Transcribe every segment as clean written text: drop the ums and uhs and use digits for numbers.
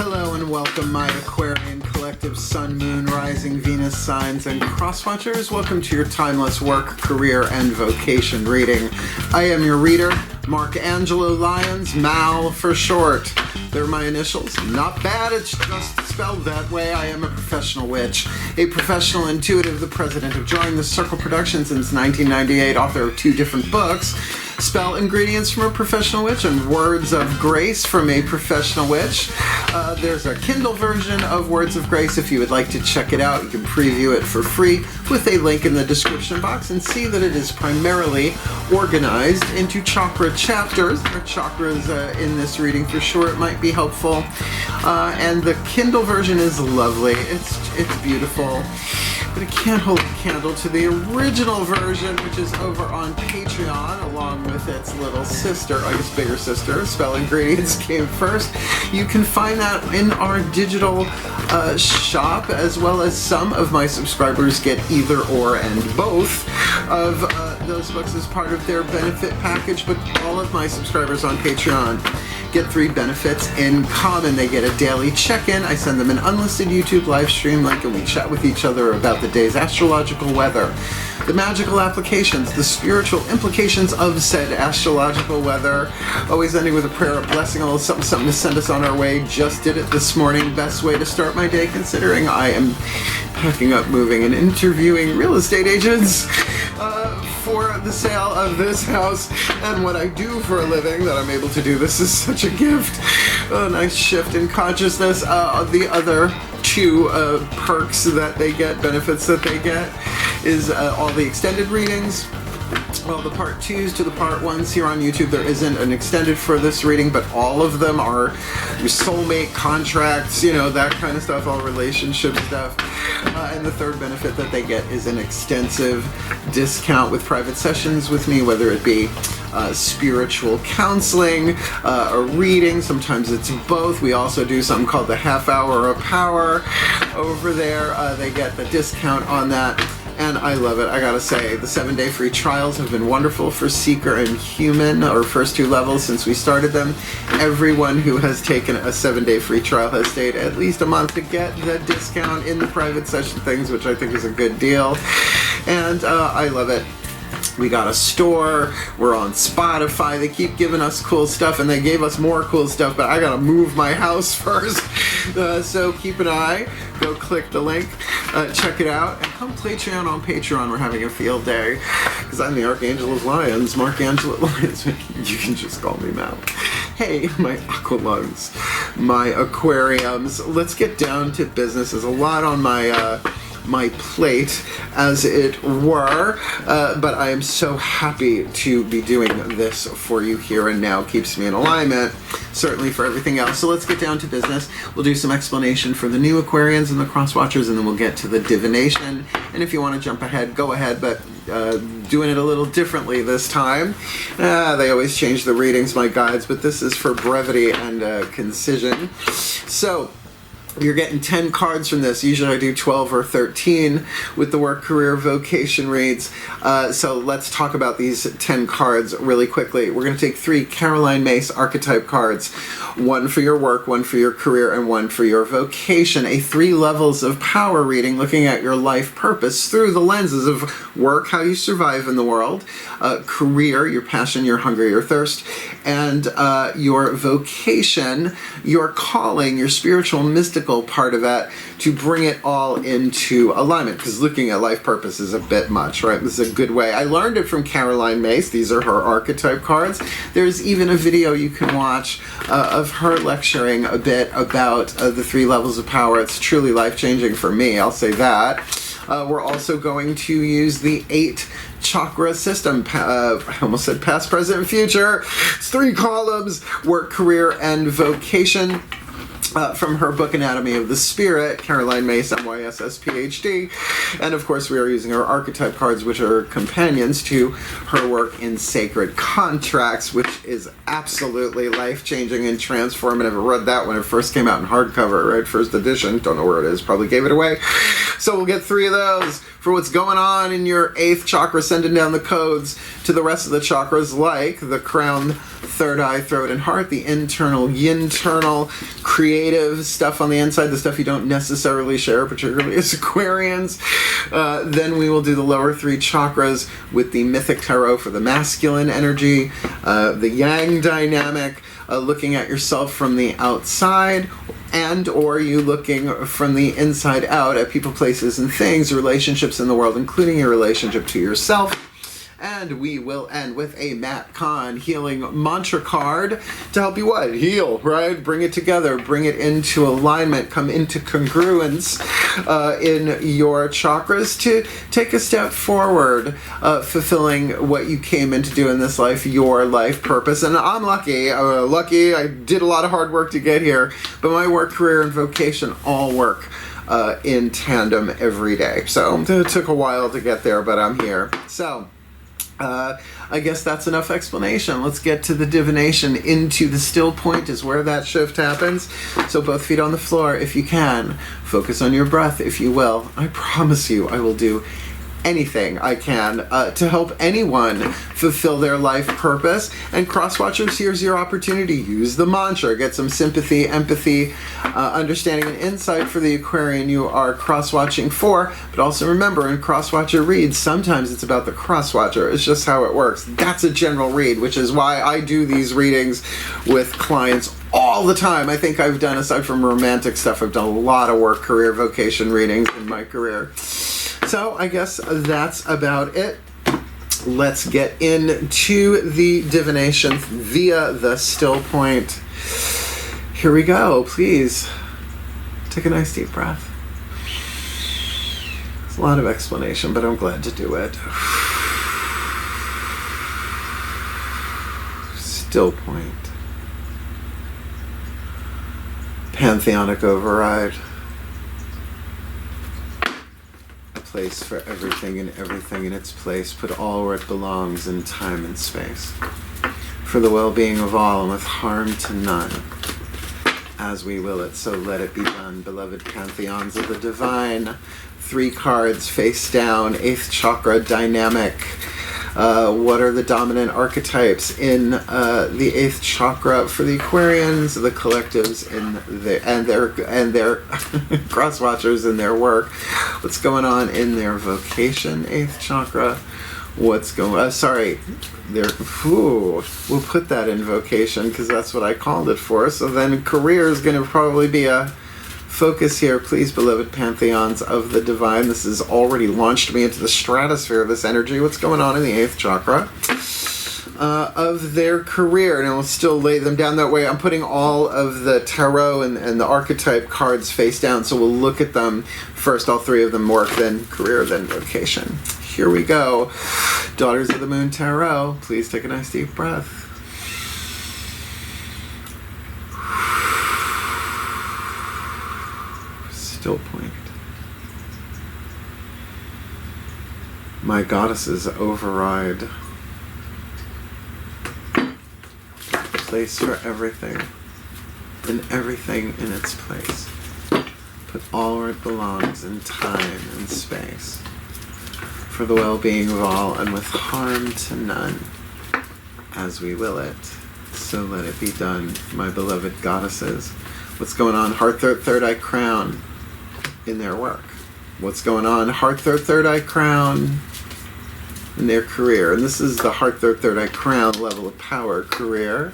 Hello and welcome, my Aquarian collective Sun, Moon, Rising, Venus signs, and cross-watchers. Welcome to your timeless work, career, and vocation reading. I am your reader, Mark Angelo Lyons, Mal for short. They're my initials. Not bad, it's just spelled that way. I am a professional witch, a professional intuitive, the president of Join the Circle Productions since 1998, author of 2 different books, Spell Ingredients from a Professional Witch and Words of Grace from a Professional Witch. There's a Kindle version of Words of Grace. If you would like to check it out, you can preview it for free with a link in the description box and see that it is primarily organized into chakra chapters. There are chakras in this reading for sure. It might be helpful. And the Kindle version is lovely. It's beautiful. But it can't hold a candle to the original version, which is over on Patreon, along with its little sister, I guess bigger sister, Spell Ingredients came first. You can find that in our digital shop, as well as some of my subscribers get either or and both of those books as part of their benefit package, but all of my subscribers on Patreon get 3 benefits in common. They get a daily check-in. I send them an unlisted YouTube live stream link, and we chat with each other about the day's astrological weather, the magical applications, the spiritual implications of said astrological weather, always ending with a prayer, a blessing, a little something to send us on our way. Just did it this morning. Best way to start my day, considering I am packing up, moving, and interviewing real estate agents for the sale of this house. And what I do for a living, that I'm able to do this, is such a gift. A nice shift in consciousness. The other 2 perks that they get, benefits that they get, is all the extended readings. Well, the part 2s to the part 1s here on YouTube. There isn't an extended for this reading, but all of them are your soulmate contracts, you know, that kind of stuff, all relationship stuff. And the third benefit that they get is an extensive discount with private sessions with me, whether it be spiritual counseling, a reading. Sometimes it's both. We also do something called the half hour of power over there. They get the discount on that. And I love it. I gotta say, the 7-day free trials have been wonderful for Seeker and Human, our first 2 levels since we started them. Everyone who has taken a 7-day free trial has stayed at least a month to get the discount in the private session things, which I think is a good deal. And I love it. We got a store, we're on Spotify, they keep giving us cool stuff, and they gave us more cool stuff, but I gotta move my house first. So keep an eye, go click the link, check it out, and come Patreon on Patreon. We're having a field day, because I'm the Archangel of Lions, Mark Angelo Lyons. You can just call me Mal. Hey, my aqua lungs, my aquariums. Let's get down to business. There's a lot on my plate, as it were, but I am so happy to be doing this for you here and now. Keeps me in alignment, certainly, for everything else. So let's get down to business. We'll do some explanation for the new Aquarians and the cross-watchers, and then we'll get to the divination. And if you want to jump ahead, go ahead, but doing it a little differently this time. They always change the readings, my guides, but this is for brevity and concision. So you're getting 10 cards from this. Usually I do 12 or 13 with the Work-Career-Vocation reads. So let's talk about these 10 cards really quickly. We're going to take 3 Caroline Myss archetype cards. 1 for your work, 1 for your career, and 1 for your vocation. A 3 levels of power reading looking at your life purpose through the lenses of work, how you survive in the world, career, your passion, your hunger, your thirst, and your vocation, your calling, your spiritual, mystical part of that, to bring it all into alignment, because looking at life purpose is a bit much, right? This is a good way. I learned it from Caroline Myss. These are her archetype cards. There's even a video you can watch of her lecturing a bit about the 3 levels of power. It's truly life-changing for me, I'll say that. We're also going to use the 8 chakra system. I almost said past, present, and future. It's 3 columns: work, career, and vocation. From her book Anatomy of the Spirit, Caroline Myss, MYSS, PhD. And of course we are using her archetype cards, which are companions to her work in Sacred Contracts, which is absolutely life-changing and transformative. I read that when it first came out in hardcover, right? First edition. Don't know where it is. Probably gave it away. So we'll get 3 of those for what's going on in your 8th chakra, sending down the codes to the rest of the chakras, like the crown, third eye, throat, and heart, the internal, yin-internal, creative, creative stuff on the inside, the stuff you don't necessarily share, particularly as Aquarians. Then we will do the lower 3 chakras with the mythic tarot for the masculine energy, the yang dynamic, looking at yourself from the outside, and or you looking from the inside out at people, places, and things, relationships in the world, including your relationship to yourself. And we will end with a Matt Kahn healing mantra card to help you what? Heal, right? Bring it together, bring it into alignment, come into congruence in your chakras to take a step forward, fulfilling what you came in to do in this life, your life purpose. And I'm lucky, I did a lot of hard work to get here, but my work, career, and vocation all work in tandem every day. So it took a while to get there, but I'm here. So I guess that's enough explanation. Let's get to the divination. Into the still point is where that shift happens. So both feet on the floor if you can. Focus on your breath if you will. I promise you I will do anything I can to help anyone fulfill their life purpose. And cross-watchers, here's your opportunity. Use the mantra. Get some sympathy, empathy, understanding, and insight for the Aquarian you are cross-watching for. But also remember, in cross-watcher reads, sometimes it's about the cross-watcher. It's just how it works. That's a general read, which is why I do these readings with clients all the time. I think I've done, aside from romantic stuff, I've done a lot of work, career, vocation readings in my career. So I guess that's about it. Let's get into the divination via the still point. Here we go. Please take a nice deep breath. It's a lot of explanation, but I'm glad to do it. Still point. Pantheonic override. Place for everything and everything in its place. Put all where it belongs in time and space. For the well-being of all and with harm to none. As we will it, so let it be done. Beloved pantheons of the divine. 3 cards face down. 8th chakra dynamic. What are the dominant archetypes in the 8th chakra for the Aquarians, the collectives and their cross-watchers in their work? What's going on in their vocation, 8th chakra? What's going we'll put that in vocation because that's what I called it for. So then career is going to probably be a focus here. Please, beloved pantheons of the divine. This has already launched me into the stratosphere of this energy. What's going on in the 8th chakra of their career? And I will still lay them down that way. I'm putting all of the tarot and the archetype cards face down, so we'll look at them first. All 3 of them: work, then career, then vocation. Here we go. Daughters of the Moon Tarot, please take a nice deep breath. Still point. My goddesses override. Place for everything and everything in its place. Put all where it belongs in time and space. For the well-being of all and with harm to none. As we will it, so let it be done, my beloved goddesses. What's going on? Heart, third eye, crown in their work. What's going on? Heart, third eye, crown in their career. And this is the heart, third eye, crown level of power career.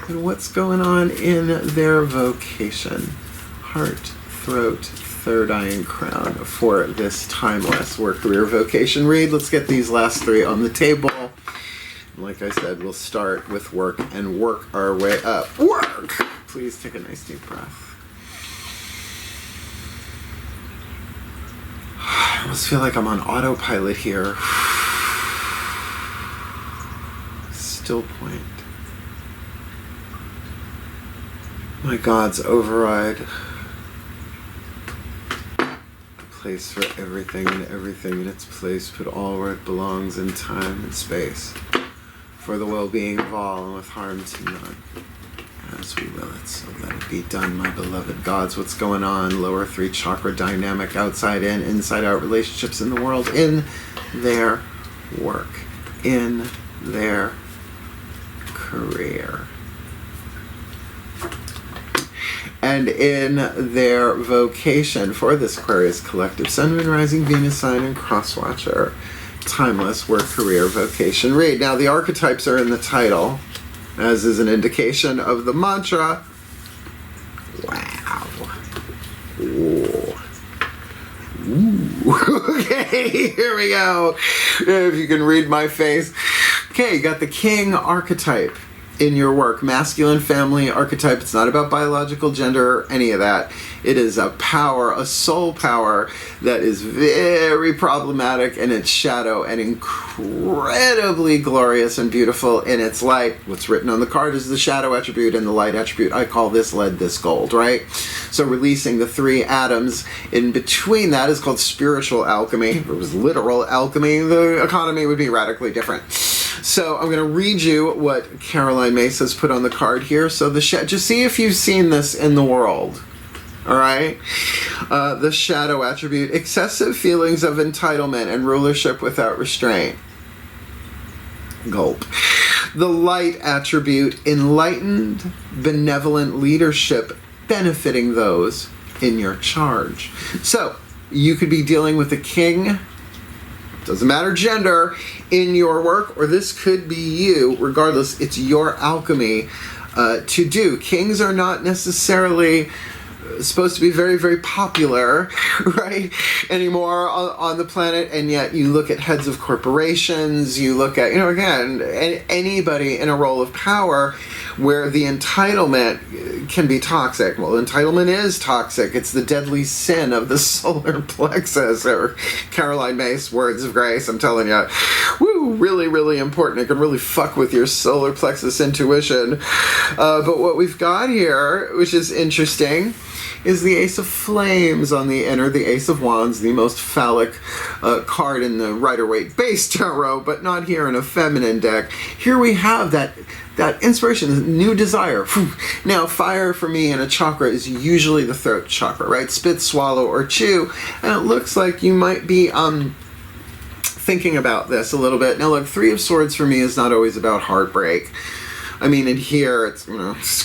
And what's going on in their vocation? Heart, throat, third eye, and crown for this timeless work, career, vocation read. Let's get these last 3 on the table. Like I said, we'll start with work and work our way up. Work! Please take a nice deep breath. I almost feel like I'm on autopilot here. Still point. My God's override. Place for everything and everything in its place. Put all where it belongs in time and space. For the well-being of all and with harm to none. As we will it, so let it be done, my beloved gods. What's going on? Lower 3 chakra dynamic, outside in, inside out relationships in the world, in their work, in their career. and in their vocation for this Aquarius collective Sun, Moon, Rising, Venus sign, and Crosswatcher timeless work, career, vocation read. Now the archetypes are in the title, as is an indication of the mantra. Wow. Ooh. Ooh. Okay, here we go. If you can read my face. Okay, you got the king archetype in your work. Masculine family archetype. It's not about biological gender or any of that. It is a power, a soul power that is very problematic in its shadow and incredibly glorious and beautiful in its light. What's written on the card is the shadow attribute and the light attribute. I call this lead, this gold, right? So releasing the three atoms in between that is called spiritual alchemy. If it was literal alchemy, the economy would be radically different. So I'm going to read you what Caroline Mace has put on the card here. So just see if you've seen this in the world. All right? The shadow attribute, excessive feelings of entitlement and rulership without restraint. Gulp. The light attribute, enlightened, benevolent leadership benefiting those in your charge. So you could be dealing with a king, doesn't matter gender, in your work, or this could be you. Regardless, it's your alchemy to do. Kings are not necessarily supposed to be very, very popular, right, anymore on the planet, and yet you look at heads of corporations, you look at, again, anybody in a role of power where the entitlement can be toxic. Well, entitlement is toxic. It's the deadly sin of the solar plexus, or Caroline Mace, words of grace, I'm telling you. Woo, really, really important. It can really fuck with your solar plexus intuition. But what we've got here, which is interesting, is the Ace of Flames on the inner, the Ace of Wands, the most phallic card in the Rider-Waite base tarot, but not here in a feminine deck. Here we have that inspiration, new desire. Now, fire for me in a chakra is usually the throat chakra, right? Spit, swallow, or chew. And it looks like you might be thinking about this a little bit. Now, look, Three of Swords for me is not always about heartbreak. I mean, in here, it's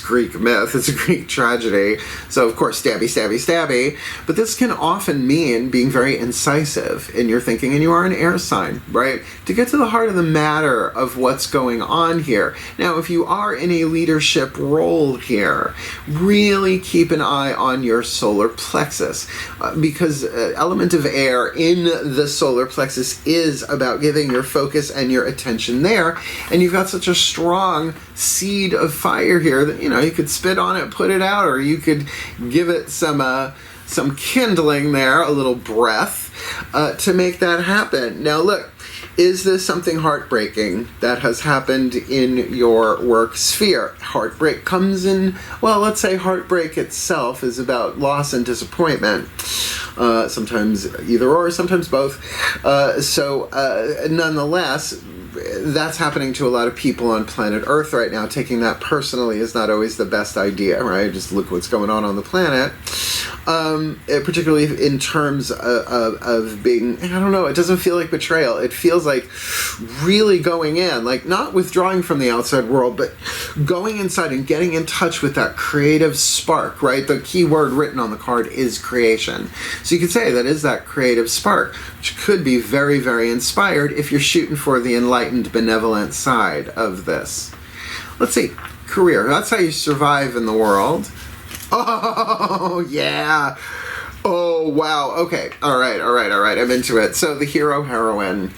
Greek myth, it's a Greek tragedy, so of course, stabby, stabby, stabby, but this can often mean being very incisive in your thinking, and you are an air sign, right? To get to the heart of the matter of what's going on here. Now, if you are in a leadership role here, really keep an eye on your solar plexus, because element of air in the solar plexus is about giving your focus and your attention there, and you've got such a strong seed of fire here that you could spit on it, put it out, or you could give it some kindling there, a little breath, to make that happen. Now look, is this something heartbreaking that has happened in your work sphere? Heartbreak comes in, well, let's say heartbreak itself is about loss and disappointment. Sometimes either or, sometimes both. Nonetheless, that's happening to a lot of people on planet Earth right now. Taking that personally is not always the best idea, right? Just look what's going on the planet. Particularly in terms of being, I don't know, it doesn't feel like betrayal. It feels like really going in, like not withdrawing from the outside world, but going inside and getting in touch with that creative spark, right? The key word written on the card is creation. So you could say that is that creative spark, which could be very, very inspired if you're shooting for the enlightened, benevolent side of this. Let's see, career. That's how you survive in the world. Oh, yeah. Oh, wow. Okay. All right. I'm into it. So the hero-heroine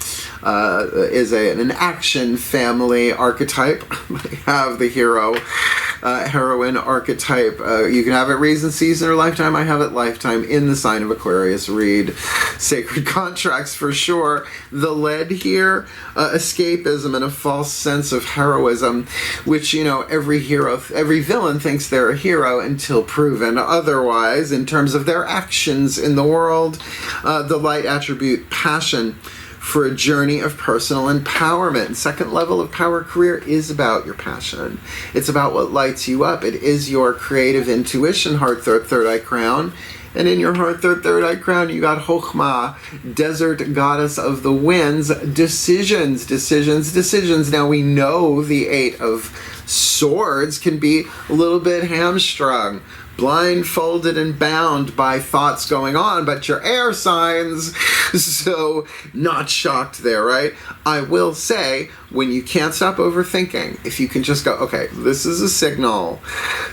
is an action family archetype. I have the hero-heroine archetype. You can have it reason, season, or lifetime. I have it lifetime in the sign of Aquarius. Read Sacred Contracts for sure. The lead here, escapism and a false sense of heroism, which, every villain thinks they're a hero until proven otherwise in terms of their actions in the world. The light attribute, passion for a journey of personal empowerment. Second level of power career is about your passion. It's about what lights you up. It is your creative intuition, heart, third eye crown. And in your heart, third eye crown, you got Chokhmah, desert goddess of the winds, decisions. Now we know the Eight of Swords can be a little bit hamstrung blindfolded and bound by thoughts going on, but you're air signs, so not shocked there, right? I will say, when you can't stop overthinking, if you can just go, okay, this is a signal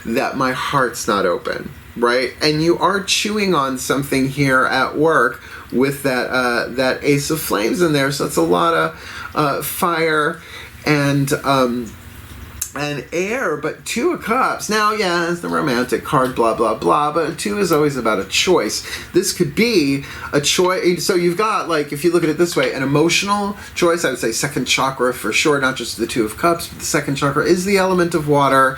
that my heart's not open, right? And you are chewing on something here at work with that Ace of Flames in there, so it's a lot of fire and air, but Two of Cups. Now, yeah, it's the romantic card, blah, blah, blah, but a 2 is always about a choice. This could be a choice. So you've got, like, if you look at it this way, an emotional choice, I would say second chakra for sure, not just the 2 of Cups, but the second chakra is the element of water.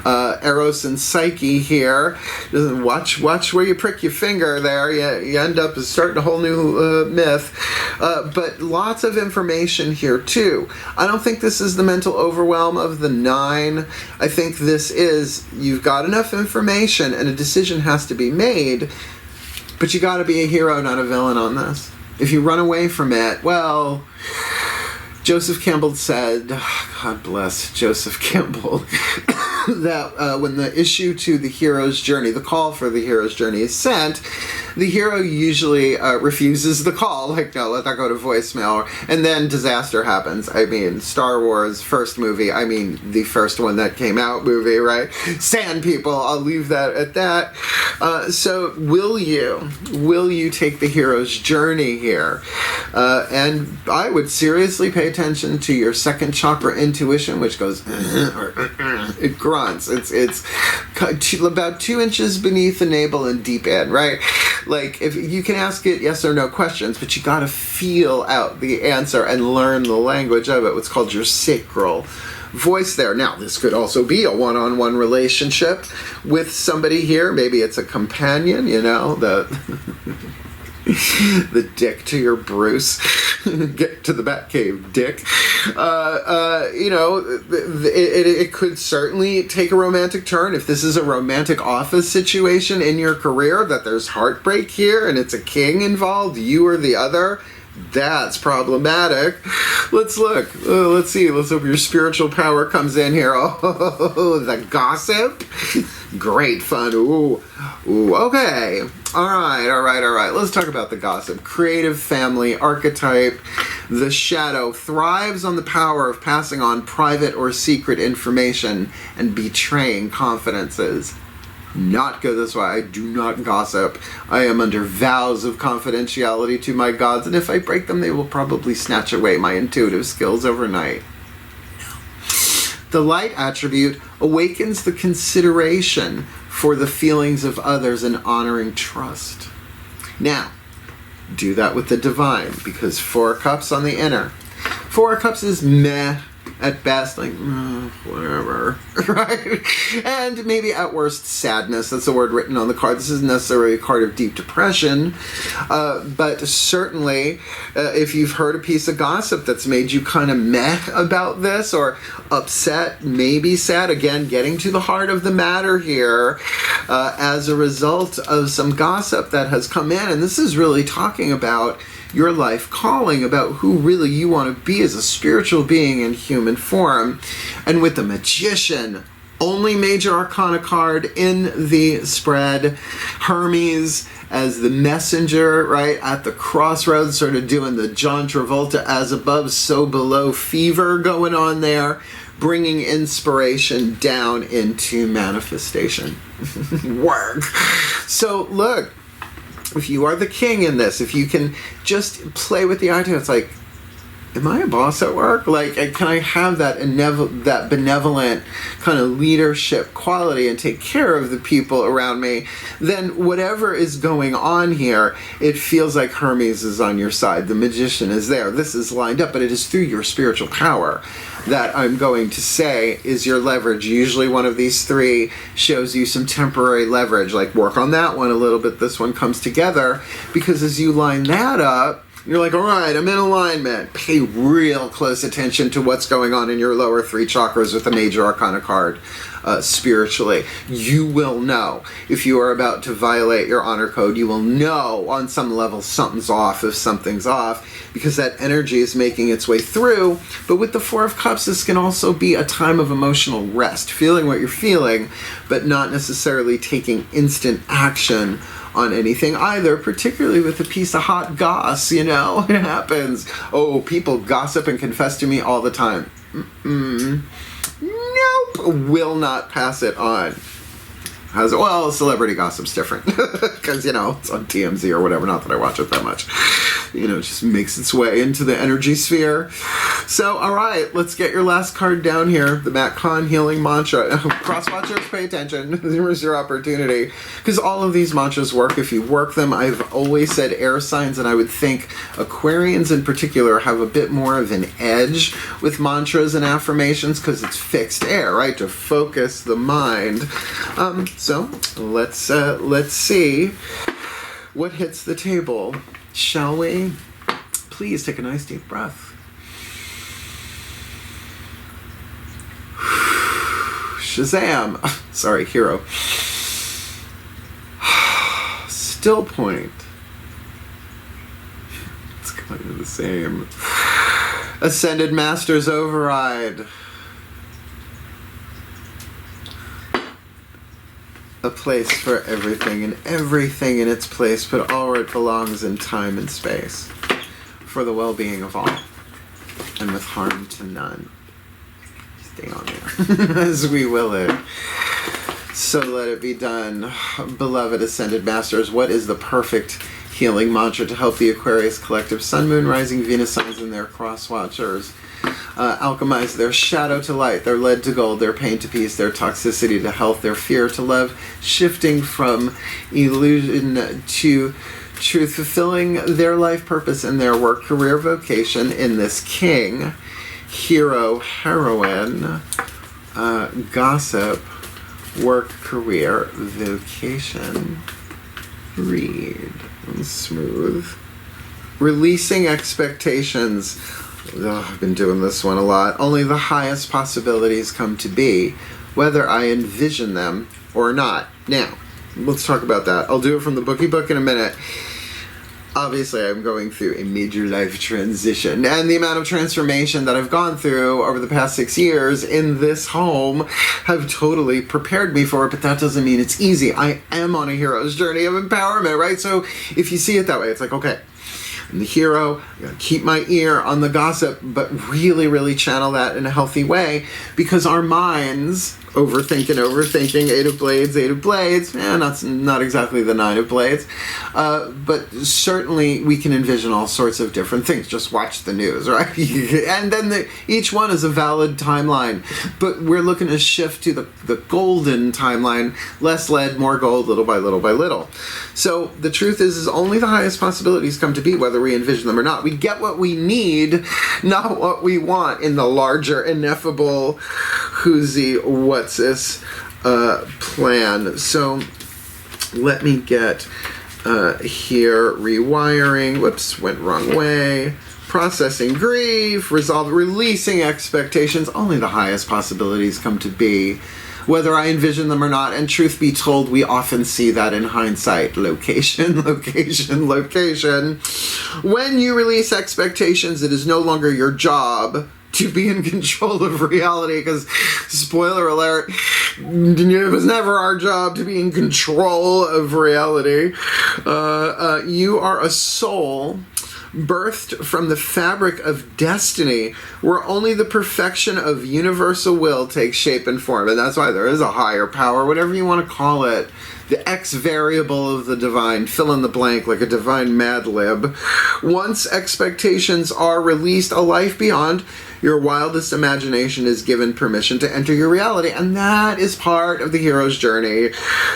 Eros and Psyche here. Watch where you prick your finger there. You end up starting a whole new myth. But lots of information here, too. I don't think this is the mental overwhelm of the 9. I think this is, you've got enough information and a decision has to be made, but you got to be a hero, not a villain on this. If you run away from it, well, Joseph Campbell said, God bless Joseph Campbell, that when the issue to the hero's journey, the call for the hero's journey is sent, the hero usually refuses the call, like, no, let that go to voicemail, and then disaster happens. I mean, Star Wars first movie, I mean, the first one that came out movie, right? Sand people, I'll leave that at that. So will you take the hero's journey here? And I would seriously pay attention to your second chakra intuition, which goes, it grunts. It's about 2 inches beneath the navel and deep in, right? Like, if you can ask it yes or no questions, but you gotta feel out the answer and learn the language of it, what's called your sacral voice there. Now, this could also be a one-on-one relationship with somebody here. Maybe it's a companion, you know, the dick to your Bruce. Get to the Batcave, dick. You know, it could certainly take a romantic turn. If this is a romantic office situation in your career, that there's heartbreak here and it's a king involved, you or the other, that's problematic. Let's look. Let's see. Let's hope your spiritual power comes in here. Oh, the gossip. Great fun. Ooh. Okay. All right. Let's talk about the gossip. Creative family archetype. The shadow thrives on the power of passing on private or secret information and betraying confidences. Not go this way. I do not gossip. I am under vows of confidentiality to my gods, and if I break them, they will probably snatch away my intuitive skills overnight. The light attribute awakens the consideration for the feelings of others and honoring trust. Now, do that with the divine, because 4 cups on the inner. 4 cups is meh at best, like, whatever, right? And maybe at worst, sadness. That's the word written on the card. This isn't necessarily a card of deep depression, but certainly, if you've heard a piece of gossip that's made you kind of meh about this, or upset, maybe sad, again, getting to the heart of the matter here, as a result of some gossip that has come in, and this is really talking about your life calling, about who really you want to be as a spiritual being in human form. And with the Magician, only major arcana card in the spread, Hermes as the messenger, right, at the crossroads, sort of doing the John Travolta as above, so below fever going on there, bringing inspiration down into manifestation. Work. So look, if you are the king in this, if you can just play with the idea, it's like, am I a boss at work? Like, can I have that benevolent kind of leadership quality and take care of the people around me? Then whatever is going on here, it feels like Hermes is on your side. The Magician is there. This is lined up, but it is through your spiritual power that I'm going to say is your leverage. Usually one of these 3 shows you some temporary leverage, like work on that one a little bit. This one comes together, because as you line that up, You're like, all right, I'm in alignment. Pay real close attention to what's going on in your lower 3 chakras with the major arcana card. Spiritually, you will know if you are about to violate your honor code. You will know on some level something's off if something's off, because that energy is making its way through. But with the 4 of Cups, this can also be a time of emotional rest, feeling what you're feeling, but not necessarily taking instant action on anything either, particularly with a piece of hot goss. It happens. Oh, people gossip and confess to me all the time. Nope, will not pass it on. How's it? Well, celebrity gossip's different because, it's on TMZ or whatever. Not that I watch it that much. It just makes its way into the energy sphere. So, all right, let's get your last card down here. The Matt Kahn Healing Mantra. Cross-watchers, pay attention. Here's your opportunity. Because all of these mantras work if you work them. I've always said air signs, and I would think Aquarians in particular have a bit more of an edge with mantras and affirmations because it's fixed air, right? To focus the mind. So let's see what hits the table, shall we? Please take a nice deep breath. Shazam! Sorry, hero. Still point. It's kind of the same. Ascended Masters Override. A place for everything, and everything in its place, but all where it belongs in time and space, for the well-being of all, and with harm to none. Stay on there, as we will it. So let it be done. Beloved Ascended Masters, what is the perfect healing mantra to help the Aquarius collective Sun, Moon, Rising, Venus signs and their cross-watchers alchemize their shadow to light, their lead to gold, their pain to peace, their toxicity to health, their fear to love, shifting from illusion to truth, fulfilling their life purpose and their work, career, vocation in this king, hero, heroine, gossip, work, career, vocation, read, and smooth, releasing expectations. I've been doing this one a lot. Only the highest possibilities come to be, whether I envision them or not. Now, let's talk about that. I'll do it from the bookie book in a minute. Obviously, I'm going through a major life transition, and the amount of transformation that I've gone through over the past 6 years in this home have totally prepared me for it, but that doesn't mean it's easy. I am on a hero's journey of empowerment, right? So if you see it that way, it's like, okay, I'm the hero, I gotta keep my ear on the gossip, but really, really channel that in a healthy way, because our minds, overthinking, Eight of Blades, not exactly the Nine of Blades, but certainly we can envision all sorts of different things. Just watch the news, right? And then each one is a valid timeline, but we're looking to shift to the golden timeline, less lead, more gold, little by little by little. So the truth is only the highest possibilities come to be, whether we envision them or not. We get what we need, not what we want, in the larger, ineffable, what's this plan. So let me get here, rewiring, whoops, went wrong way, processing grief, releasing expectations. Only the highest possibilities come to be, whether I envision them or not. And truth be told, we often see that in hindsight. Location. When you release expectations, it is no longer your job to be in control of reality, because, spoiler alert, it was never our job to be in control of reality. You are a soul birthed from the fabric of destiny, where only the perfection of universal will takes shape and form. And that's why there is a higher power, whatever you want to call it, the X variable of the divine, fill in the blank like a divine Mad Lib. Once expectations are released, a life beyond your wildest imagination is given permission to enter your reality, and that is part of the hero's journey.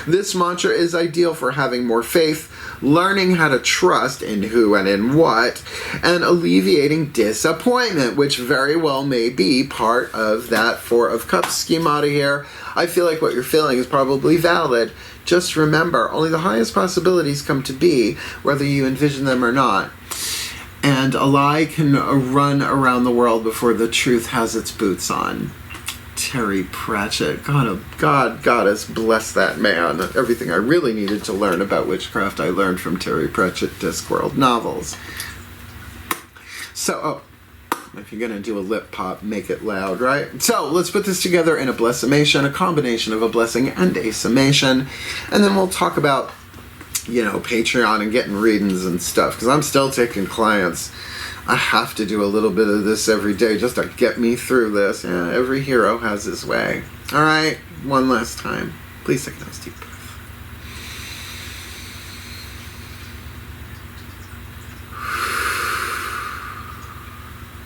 This mantra is ideal for having more faith, learning how to trust in who and in what, and alleviating disappointment, which very well may be part of that Four of Cups schemata here. I feel like what you're feeling is probably valid. Just remember, only the highest possibilities come to be, whether you envision them or not. And a lie can run around the world before the truth has its boots on. Terry Pratchett. Goddess bless that man. Everything I really needed to learn about witchcraft I learned from Terry Pratchett Discworld novels. So, if you're going to do a lip pop, make it loud, right? So, let's put this together in a blessimation, a combination of a blessing and a summation. And then we'll talk about, Patreon and getting readings and stuff. Because I'm still taking clients. I have to do a little bit of this every day just to get me through this. Yeah, every hero has his way. All right, one last time. Please take a nice deep breath.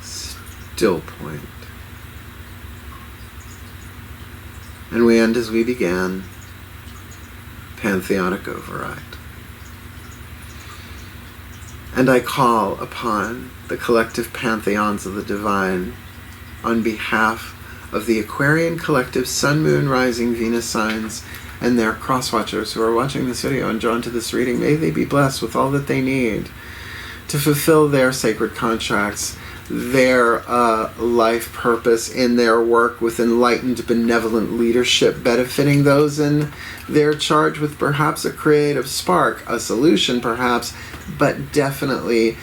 Still point. And we end as we began. Pantheonic override. And I call upon the collective pantheons of the divine on behalf of the Aquarian collective Sun, Moon, Rising, Venus signs and their cross-watchers who are watching this video and drawn to this reading. May they be blessed with all that they need to fulfill their sacred contracts, their life purpose in their work with enlightened, benevolent leadership, benefiting those in their charge with perhaps a creative spark, a solution perhaps, but definitely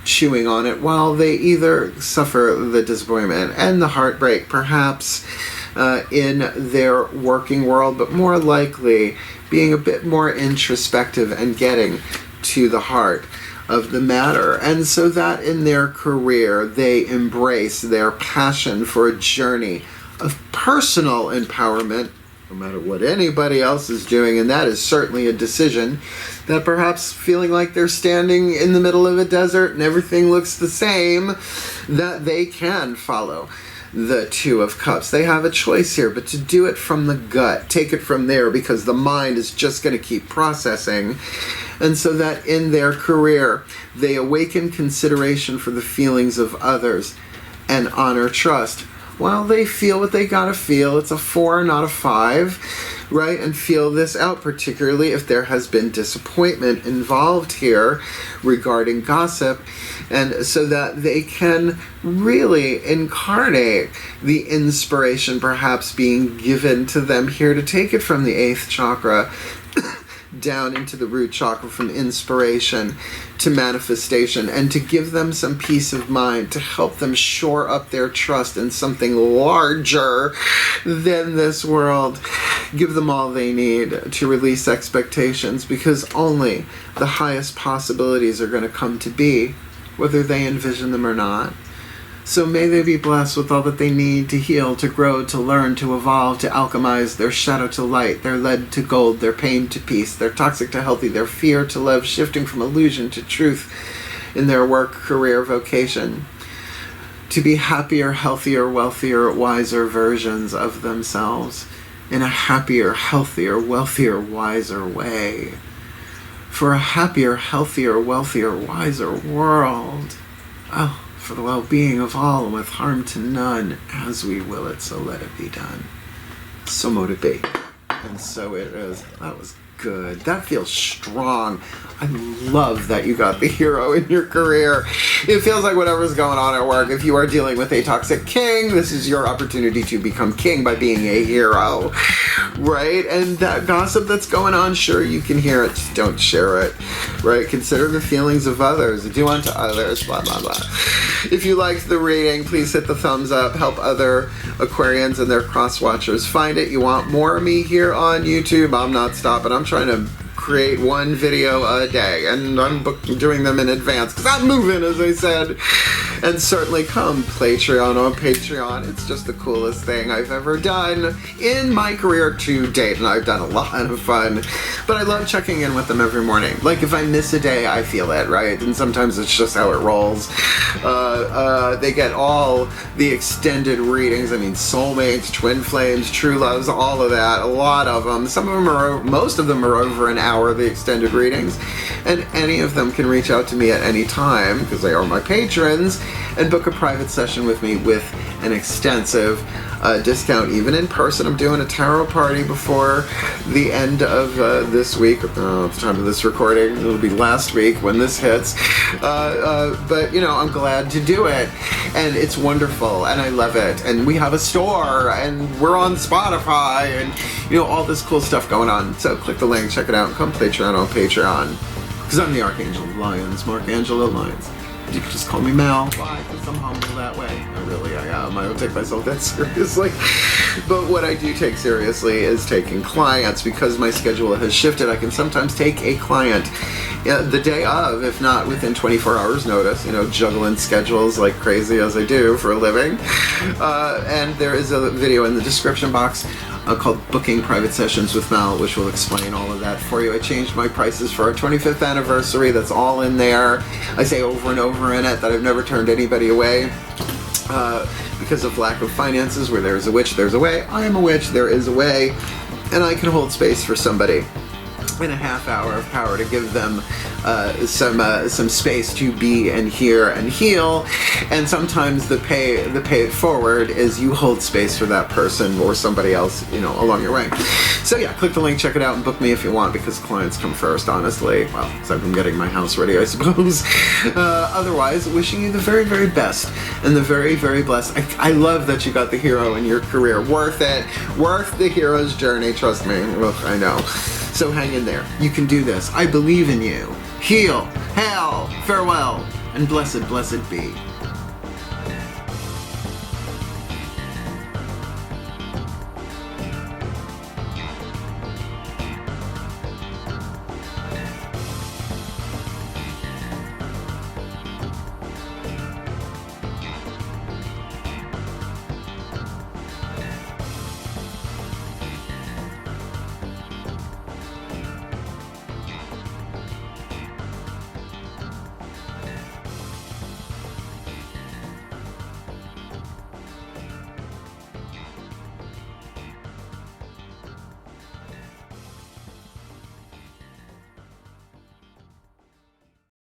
chewing on it while they either suffer the disappointment and the heartbreak, perhaps in their working world, but more likely being a bit more introspective and getting to the heart of the matter. And so that in their career, they embrace their passion for a journey of personal empowerment, no matter what anybody else is doing, and that is certainly a decision that perhaps feeling like they're standing in the middle of a desert and everything looks the same, that they can follow the Two of Cups. They have a choice here, but to do it from the gut, take it from there, because the mind is just going to keep processing. And so that in their career, they awaken consideration for the feelings of others and honor trust. While they feel what they gotta feel, it's a 4, not a 5, right? And feel this out, particularly if there has been disappointment involved here regarding gossip. And so that they can really incarnate the inspiration perhaps being given to them here to take it from the 8th chakra down into the root chakra, from inspiration to manifestation, and to give them some peace of mind, to help them shore up their trust in something larger than this world. Give them all they need to release expectations, because only the highest possibilities are going to come to be, whether they envision them or not. So may they be blessed with all that they need to heal, to grow, to learn, to evolve, to alchemize their shadow to light, their lead to gold, their pain to peace, their toxic to healthy, their fear to love, shifting from illusion to truth in their work, career, vocation. To be happier, healthier, wealthier, wiser versions of themselves in a happier, healthier, wealthier, wiser way. For a happier, healthier, wealthier, wiser world. Oh, for the well-being of all and with harm to none, as we will it, so let it be done. So mote it be. And so it is. That was good. That feels strong. I love that you got the hero in your career. It feels like whatever's going on at work, if you are dealing with a toxic king, this is your opportunity to become king by being a hero, right? And that gossip that's going on, sure, you can hear it, just don't share it, right? Consider the feelings of others, do unto others, blah, blah, blah. If you liked the reading, please hit the thumbs up, help other Aquarians and their cross-watchers find it. You want more of me here on YouTube? I'm not stopping. I'm trying to create one video a day, and I'm doing them in advance because I'm moving, as I said. And certainly come Patreon on Patreon. It's just the coolest thing I've ever done in my career to date, and I've done a lot of fun. But I love checking in with them every morning. Like, if I miss a day, I feel it, right? And sometimes it's just how it rolls. They get all the extended readings. I mean, soulmates, twin flames, true loves, all of that. A lot of them. Some of them are, most of them are over an hour, the extended readings. And any of them can reach out to me at any time, because they are my patrons, and book a private session with me with an extensive discount, even in person. I'm doing a tarot party before the end of this week. At the time of this recording, it'll be last week when this hits. But I'm glad to do it, and it's wonderful, and I love it. And we have a store, and we're on Spotify, and all this cool stuff going on. So click the link, check it out, and come Patreon on Patreon. Because I'm the Archangel of Lions, Markangelo Lions. You can just call me Mal. Why? Because I'm humble that way. I am. I don't take myself that seriously. But what I do take seriously is taking clients, because my schedule has shifted. I can sometimes take a client the day of, if not within 24 hours notice, juggling schedules like crazy as I do for a living. And there is a video in the description box called Booking Private Sessions with Mal, which will explain all of that for you. I changed my prices for our 25th anniversary. That's all in there. I say over and over in it that I've never turned anybody away because of lack of finances. Where there's a witch, there's a way. I am a witch, there is a way. And I can hold space for somebody in a half hour of power to give them some space to be and hear and heal. And sometimes the pay it forward is you hold space for that person or somebody else along your way. So yeah, click the link, check it out, and book me if you want, because clients come first, honestly. Well, aside from getting my house ready, I suppose. Otherwise, wishing you the very, very best and the very, very blessed. I love that you got the hero in your career. Worth it. Worth the hero's journey, trust me. Ugh, I know. So hang in there. You can do this. I believe in you. Heal, hail, farewell, and blessed, blessed be.